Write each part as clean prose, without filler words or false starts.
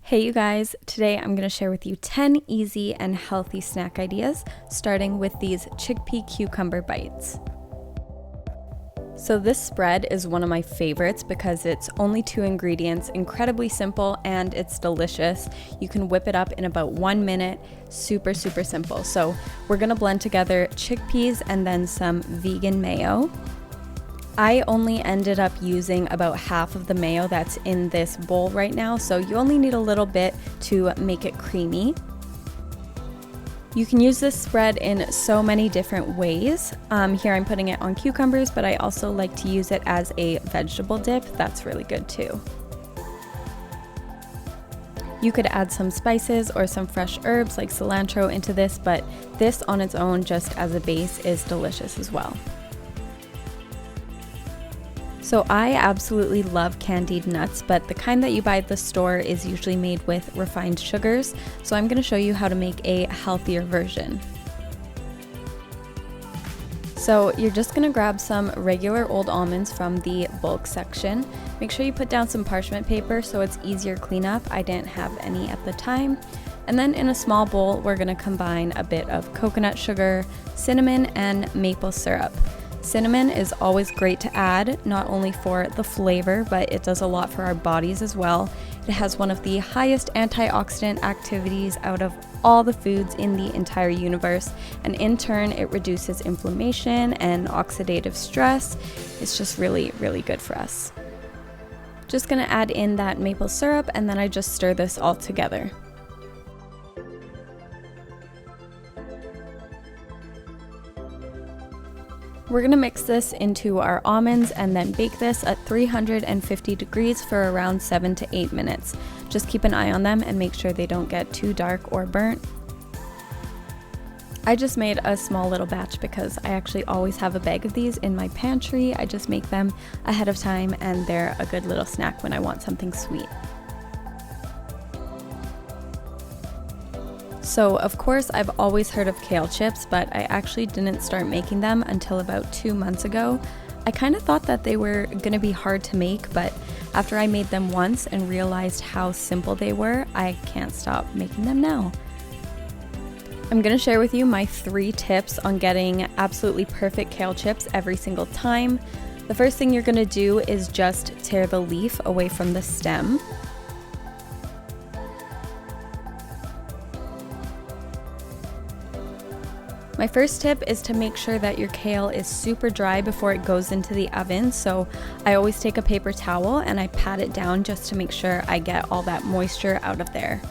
Hey you guys, today I'm going to share with you 10 easy and healthy snack ideas, starting with these chickpea cucumber bites. So this spread is one of my favorites because it's only 2 ingredients, incredibly simple, and it's delicious. You can whip it up in about 1 minute, super simple. So we're going to blend together chickpeas and then some vegan mayo. I only ended up using about half of the mayo that's in this bowl right now, so you only need a little bit to make it creamy. You can use this spread in so many different ways. Here I'm putting it on cucumbers, but I also like to use it as a vegetable dip. That's really good too. You could add some spices or some fresh herbs like cilantro into this, but this on its own just as a base is delicious as well. So I absolutely love candied nuts, but the kind that you buy at the store is usually made with refined sugars, so I'm going to show you how to make a healthier version. So you're just going to grab some regular old almonds from the bulk section. Make sure you put down some parchment paper so it's easier cleanup. I didn't have any at the time. And then in a small bowl, we're going to combine a bit of coconut sugar, cinnamon, and maple syrup. Cinnamon is always great to add, not only for the flavor, but it does a lot for our bodies as well. It has one of the highest antioxidant activities out of all the foods in the entire universe, and in turn it reduces inflammation and oxidative stress. It's just really good for us. Just gonna add in that maple syrup, and then I just stir this all together. We're going to mix this into our almonds and then bake this at 350 degrees for around 7 to 8 minutes. Just keep an eye on them and make sure they don't get too dark or burnt. I just made a small little batch because I actually always have a bag of these in my pantry. I just make them ahead of time and they're a good little snack when I want something sweet. So of course I've always heard of kale chips, but I actually didn't start making them until about 2 months ago. I kind of thought that they were gonna be hard to make, but after I made them once and realized how simple they were, I can't stop making them now. I'm gonna share with you my 3 tips on getting absolutely perfect kale chips every single time. The first thing you're gonna do is just tear the leaf away from the stem. My first tip is to make sure that your kale is super dry before it goes into the oven, so I always take a paper towel and I pat it down just to make sure I get all that moisture out of there.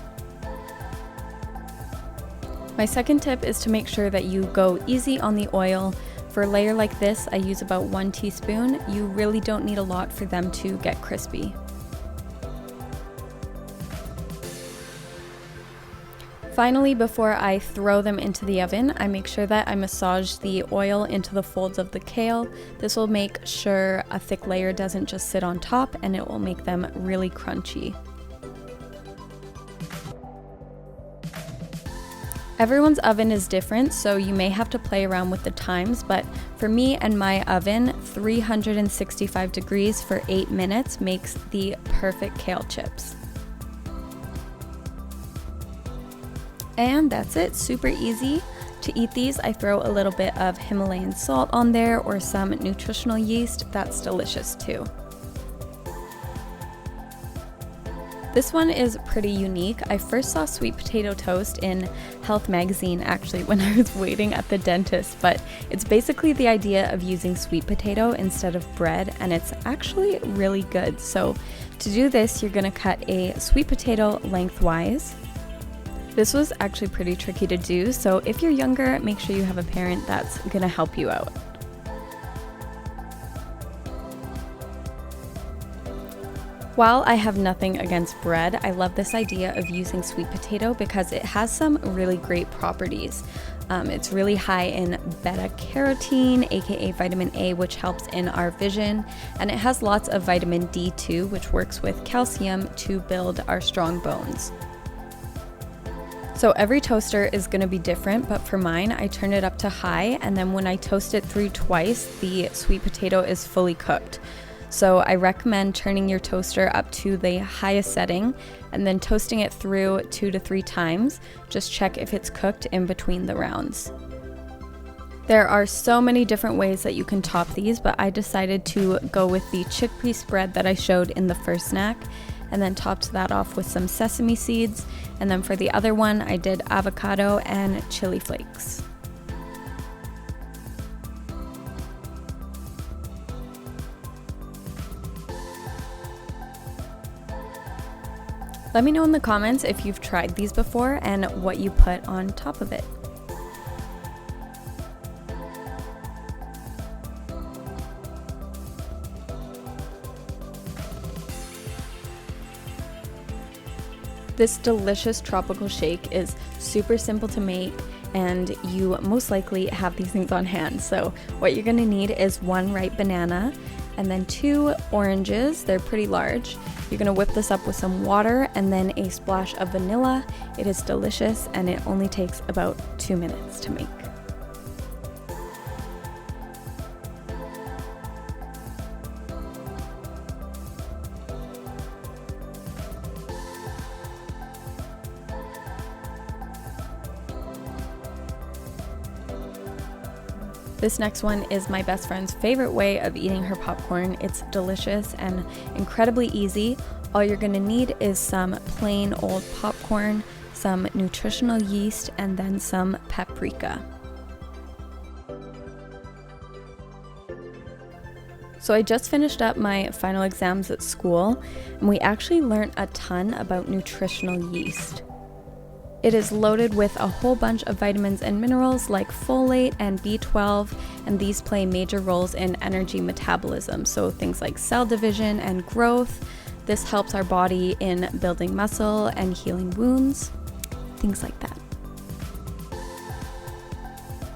My second tip is to make sure that you go easy on the oil. For a layer like this, I use about 1 teaspoon. You really don't need a lot for them to get crispy. Finally, before I throw them into the oven, I make sure that I massage the oil into the folds of the kale. This will make sure a thick layer doesn't just sit on top, and it will make them really crunchy. Everyone's oven is different, so you may have to play around with the times, but for me and my oven, 365 degrees for 8 minutes makes the perfect kale chips. And that's it, super easy. To eat these, I throw a little bit of Himalayan salt on there or some nutritional yeast. That's delicious too. This one is pretty unique. I first saw sweet potato toast in Health magazine actually when I was waiting at the dentist, but it's basically the idea of using sweet potato instead of bread, and it's actually really good. So to do this, you're gonna cut a sweet potato lengthwise. This was actually pretty tricky to do, so if you're younger, make sure you have a parent that's gonna help you out. While I have nothing against bread, I love this idea of using sweet potato because it has some really great properties. It's really high in beta-carotene, aka vitamin A, which helps in our vision, and it has lots of vitamin D too, which works with calcium to build our strong bones. So every toaster is going to be different, but for mine, I turn it up to high, and then when I toast it through twice, the sweet potato is fully cooked. So I recommend turning your toaster up to the highest setting and then toasting it through 2 to 3 times. Just check if it's cooked in between the rounds. There are so many different ways that you can top these, but I decided to go with the chickpea spread that I showed in the first snack, and then topped that off with some sesame seeds. And then for the other one, I did avocado and chili flakes. Let me know in the comments if you've tried these before and what you put on top of it. This delicious tropical shake is super simple to make, and you most likely have these things on hand. So what you're gonna need is 1 ripe banana and then 2 oranges. They're pretty large. You're gonna whip this up with some water and then a splash of vanilla. It is delicious and it only takes about 2 minutes to make. This next one is my best friend's favorite way of eating her popcorn. It's delicious and incredibly easy. All you're gonna need is some plain old popcorn, some nutritional yeast, and then some paprika. So I just finished up my final exams at school, and we actually learned a ton about nutritional yeast. It is loaded with a whole bunch of vitamins and minerals like folate and B12, and these play major roles in energy metabolism, so things like cell division and growth. This helps our body in building muscle and healing wounds, things like that.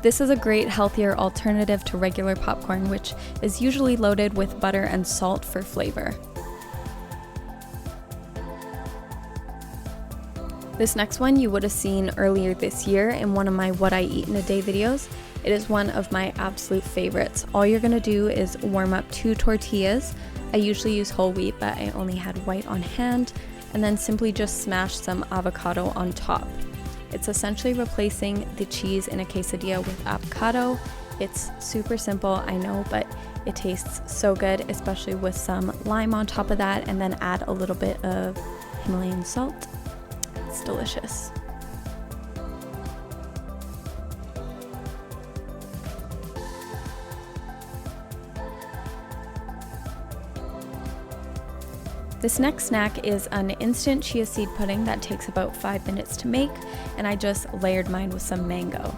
This is a great, healthier alternative to regular popcorn, which is usually loaded with butter and salt for flavor. This next one you would have seen earlier this year in one of my What I Eat in a Day videos. It is one of my absolute favorites. All you're gonna do is warm up 2 tortillas. I usually use whole wheat, but I only had white on hand, and then simply just smash some avocado on top. It's essentially replacing the cheese in a quesadilla with avocado. It's super simple, I know, but it tastes so good, especially with some lime on top of that, and then add a little bit of Himalayan salt. It's delicious. This next snack is an instant chia seed pudding that takes about 5 minutes to make, and I just layered mine with some mango.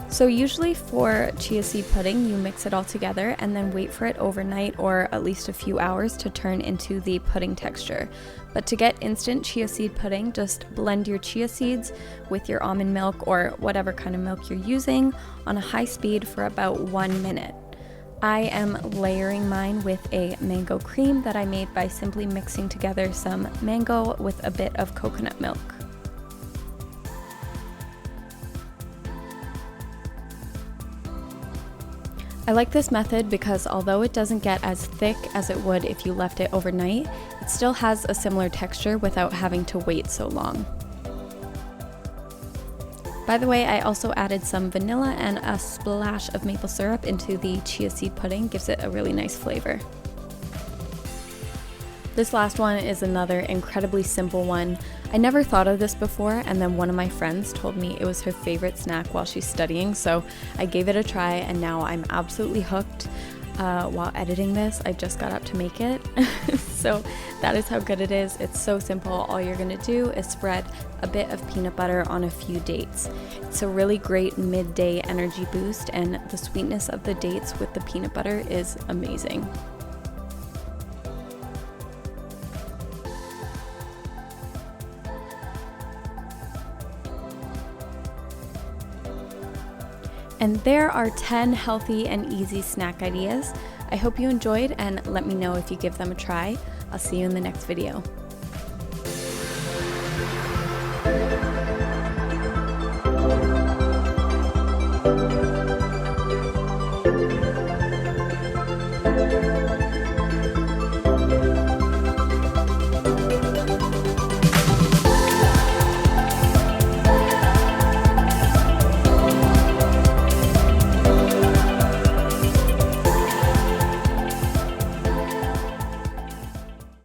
So usually for chia seed pudding, you mix it all together and then wait for it overnight or at least a few hours to turn into the pudding texture. But to get instant chia seed pudding, just blend your chia seeds with your almond milk or whatever kind of milk you're using on a high speed for about 1 minute. I am layering mine with a mango cream that I made by simply mixing together some mango with a bit of coconut milk. I like this method because although it doesn't get as thick as it would if you left it overnight, it still has a similar texture without having to wait so long. By the way, I also added some vanilla and a splash of maple syrup into the chia seed pudding. Gives it a really nice flavor. This last one is another incredibly simple one. I never thought of this before, and then one of my friends told me it was her favorite snack while she's studying, so I gave it a try and now I'm absolutely hooked. While editing this, I just got up to make it. So that is how good it is. It's so simple. All you're gonna do is spread a bit of peanut butter on a few dates. It's a really great midday energy boost, and the sweetness of the dates with the peanut butter is amazing. And there are 10 healthy and easy snack ideas. I hope you enjoyed, and let me know if you give them a try. I'll see you in the next video.